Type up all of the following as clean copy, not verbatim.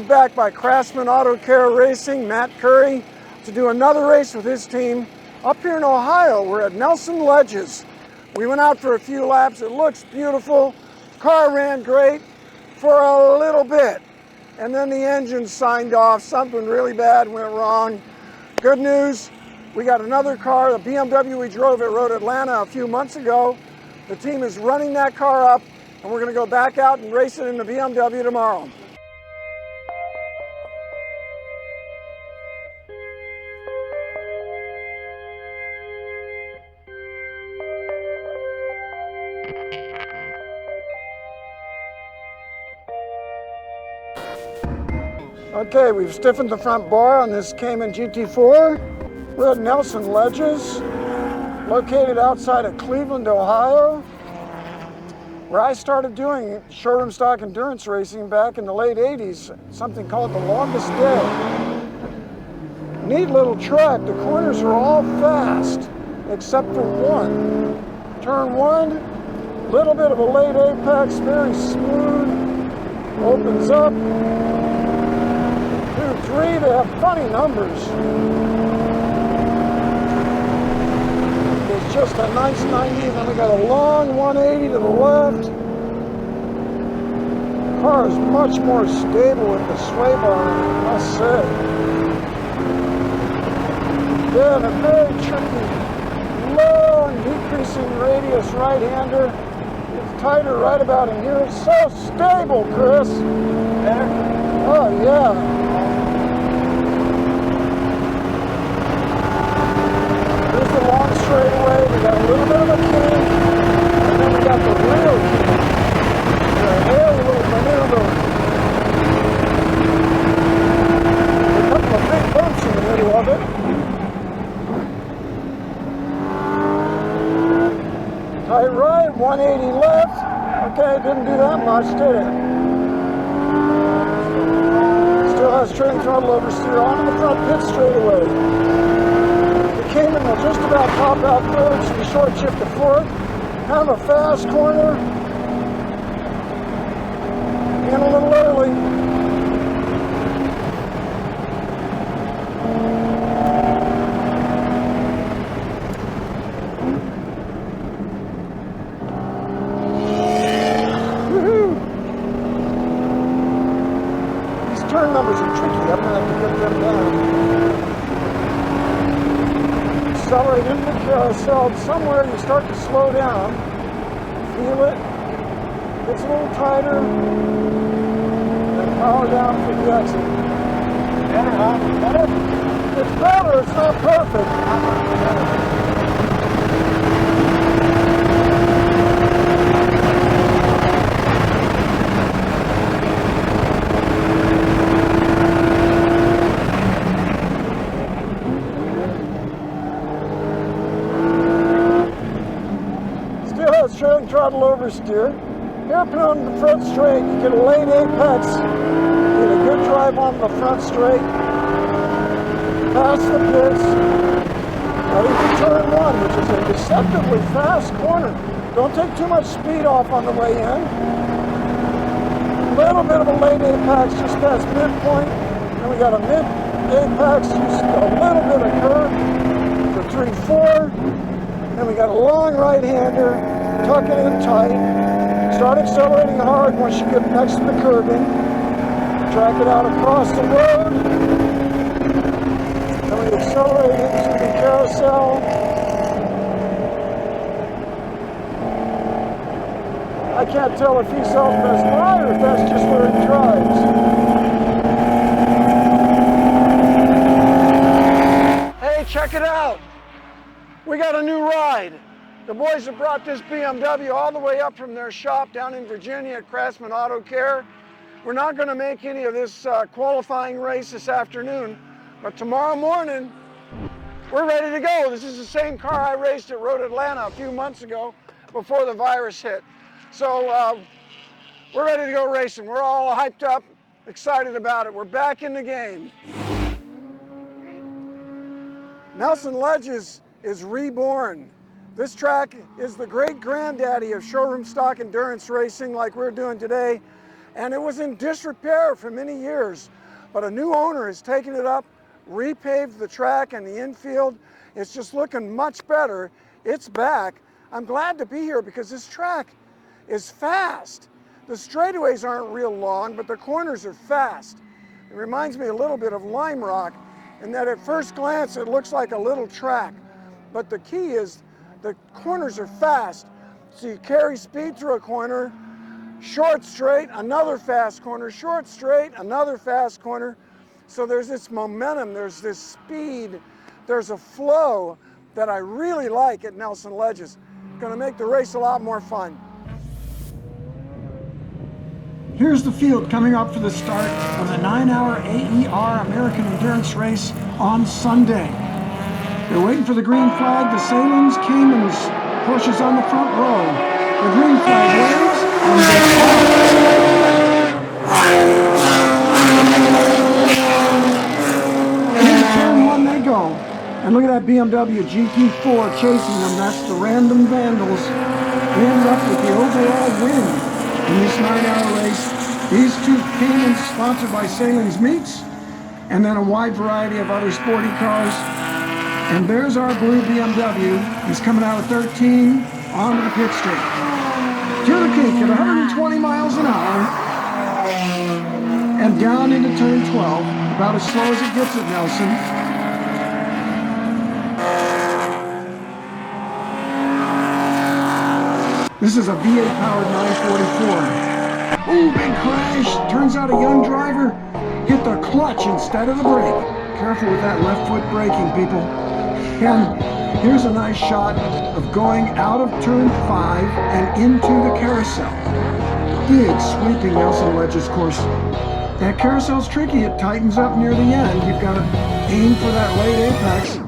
invited back by Craftsman Auto Care Racing, Matt Curry, to do another race with his team up here in Ohio. We're at Nelson Ledges. We went out for a few laps. It looks beautiful. Car ran great for a little bit. And then the engine signed off. Something really bad went wrong. Good news, we got another car, the BMW we drove at Road Atlanta a few months ago. The team is running that car up, and we're going to go back out and race it in the BMW tomorrow. Okay, we've stiffened the front bar on this Cayman GT4. We're at Nelson Ledges, located outside of Cleveland, Ohio, where I started doing showroom stock endurance racing back in the late 80s, something called the Longest Day. Neat little track. The corners are all fast, except for one. Turn one, little bit of a late apex, very smooth, opens up. 2, 3, they have funny numbers. It's just a nice 90, and then we got a long 180 to the left. The car is much more stable with the sway bar, I must say. Then a very tricky, low and decreasing radius right-hander. It's tighter right about in here. It's so stable, Chris. Better? Oh, yeah. Long straightaway, we got a little bit of a kink, and then we got the real kink. A little maneuver. A couple of big bumps in the middle of it. Tight right, 180 left. Okay, it didn't do that much, did it? Still has trailing throttle oversteer onto the front pit straightaway. Cayman will just about pop out third, so we short shift to fourth. Kind of a fast corner. And a little early. Woohoo! These turn numbers are tricky. I'm going to have to get them down. Accelerate into the carousel. Somewhere you start to slow down. Feel it. Gets a little tighter. And power down for the exit. Better, huh? Better? It's better. It's not perfect. Trailing throttle oversteer. Hairpin on the front straight, you get a late apex, get a good drive on the front straight, past the pits, right into turn one, which is a deceptively fast corner. Don't take too much speed off on the way in. A little bit of a late apex just past midpoint, and we got a mid apex, just a little bit of curve for 3-4, and we got a long right-hander. Tuck it in tight, start accelerating hard once you get next to the curbing, track it out across the road, then we accelerate into the carousel. I can't tell if he's self-best by or if that's just where he drives. Hey, check it out! We got a new ride. The boys have brought this BMW all the way up from their shop down in Virginia at Craftsman Auto Care. We're not going to make any of this qualifying race this afternoon, but tomorrow morning, we're ready to go. This is the same car I raced at Road Atlanta a few months ago before the virus hit. So we're ready to go racing. We're all hyped up, excited about it. We're back in the game. Nelson Ledges is reborn. This track is the great granddaddy of showroom stock endurance racing like we're doing today. and it was in disrepair for many years. But a new owner has taken it up, repaved the track and the infield. It's just looking much better. It's back. I'm glad to be here because this track is fast. The straightaways aren't real long, but the corners are fast. It reminds me a little bit of Lime Rock in that at first glance it looks like a little track. But the key is the corners are fast. So you carry speed through a corner, short straight, another fast corner, short straight, another fast corner. So there's this momentum, there's this speed, there's a flow that I really like at Nelson Ledges. Gonna make the race a lot more fun. Here's the field coming up for the start of the 9-hour AER American Endurance Race on Sunday. They're waiting for the green flag, the Salins, Caymans, Porsches on the front row. The green flag waves, and into turn one they go. And look at that BMW GT4 chasing them. That's the Random Vandals. They ended up with the overall win in this 9-hour race. These two Caymans sponsored by Salins Meats, and then a wide variety of other sporty cars. And there's our blue BMW. He's coming out of 13 onto the pit straight. Through the kink at 120 miles an hour and down into turn 12, about as slow as it gets at Nelson. This is a V8 powered 944. Ooh, big crash. Turns out a young driver hit the clutch instead of the brake. Careful with that left foot braking, people. And here's a nice shot of going out of turn 5 and into the carousel. Big sweeping Nelson Ledges course. That carousel's tricky. It tightens up near the end. You've got to aim for that late apex.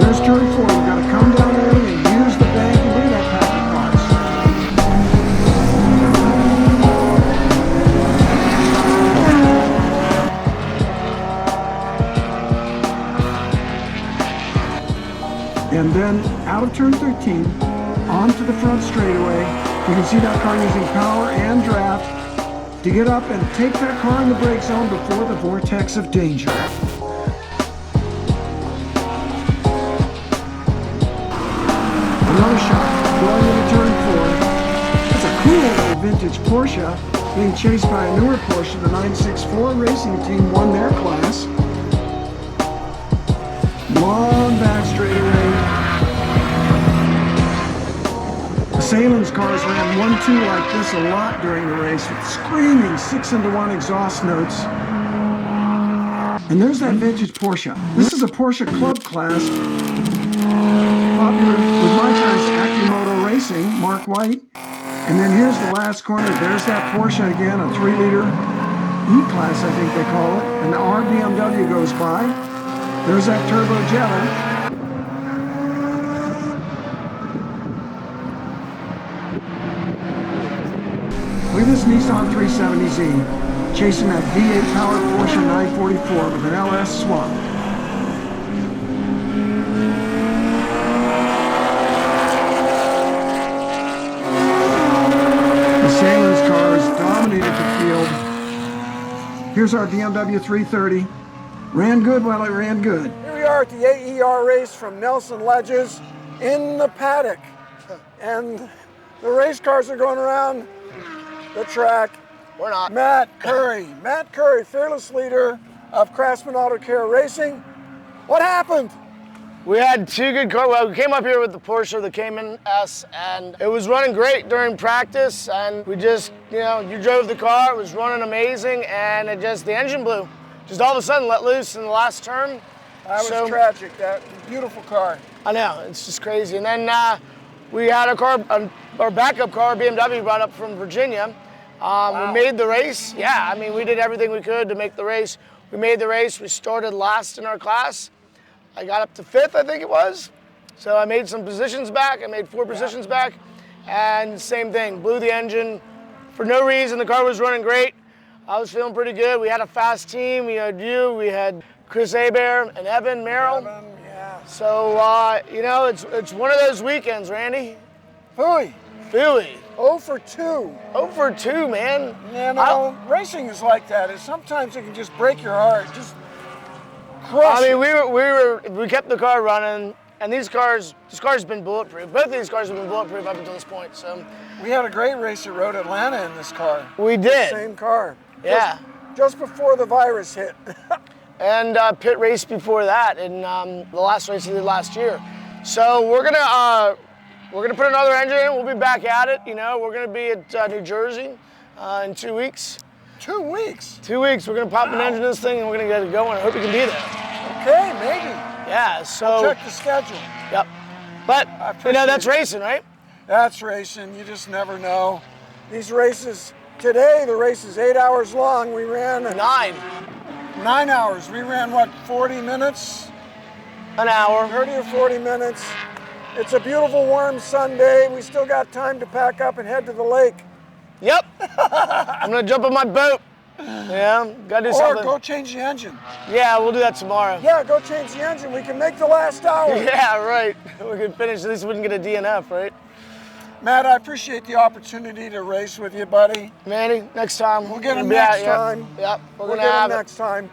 There's turn 4. You've got to come down early and use the bank and bring that pack of cars. And then out of turn 13, onto the front straightaway. You can see that car using power and draft to get up and take that car in the brake zone before the vortex of danger. Another shot going into turn 4. It's a cool little vintage Porsche being chased by a newer Porsche. The 964 racing team won their class. Long back straightaway. The Salins cars ran 1-2 like this a lot during the race with screaming 6-into-1 exhaust notes. And there's that vintage Porsche. This is a Porsche Club class, popular with my friends Akimoto Racing, Mark White. And then here's the last corner. There's that Porsche again, a 3-liter E-Class, I think they call it. And our BMW goes by. There's that Turbo Jetta. Look at this Nissan 370Z chasing that V8 powered Porsche 944 with an LS swap. The Salins cars dominated the field. Here's our BMW 330. Ran good while it ran good. Here we are at the AER race from Nelson Ledges in the paddock. And the race cars are going around the track. We're not. Matt Curry, fearless leader of Craftsman Auto Care Racing. What happened? We had two good cars. Well, we came up here with the Porsche, the Cayman S, and it was running great during practice. And we just, you drove the car, it was running amazing, and the engine blew. Just all of a sudden let loose in the last turn. That was tragic, that beautiful car. I know, it's just crazy. And then we had our backup car, BMW, brought up from Virginia. Wow. We made the race. Yeah, I mean, we did everything we could to make the race. We made the race. We started last in our class. I got up to 5th, I think it was. So I made some positions back. I made 4 positions back. And same thing, blew the engine for no reason. The car was running great. I was feeling pretty good. We had a fast team. We had we had Chris Hebert and Evan Merrill. Yeah. So, it's one of those weekends, Randy. Phooey. Phooey. 0 for 2. 0 for 2, man. You know, racing is like that. Sometimes it can just break your heart. Just crush I mean, it. we kept the car running, and this car's been bulletproof. Both of these cars have been bulletproof up until this point. So we had a great race at Road Atlanta in this car. we did. Same car. Yeah. Just before the virus hit. And pit race before that in the last race we did last year. So we're gonna put another engine in. We'll be back at it. You know, we're gonna be at New Jersey in 2 weeks. 2 weeks? 2 weeks. We're gonna pop an engine in this thing and we're gonna get it going. I hope you can be there. Okay, maybe. Yeah. So I'll check the schedule. Yep. But you know, that's racing, right? That's racing. You just never know. These races today, the race is 8 hours long. We ran 9 hours. We ran what, 40 minutes? An hour. 30 or 40 minutes. It's a beautiful warm Sunday. We still got time to pack up and head to the lake. Yep. I'm gonna jump on my boat. Yeah, gotta do something. Or go change the engine. Yeah, we'll do that tomorrow. Yeah, go change the engine. We can make the last hour. Yeah, right. We can finish. At least we can get a DNF, right? Matt, I appreciate the opportunity to race with you, buddy. Manny, next time. We'll get him next time. Yep, we're We'll gonna get have him it. next time.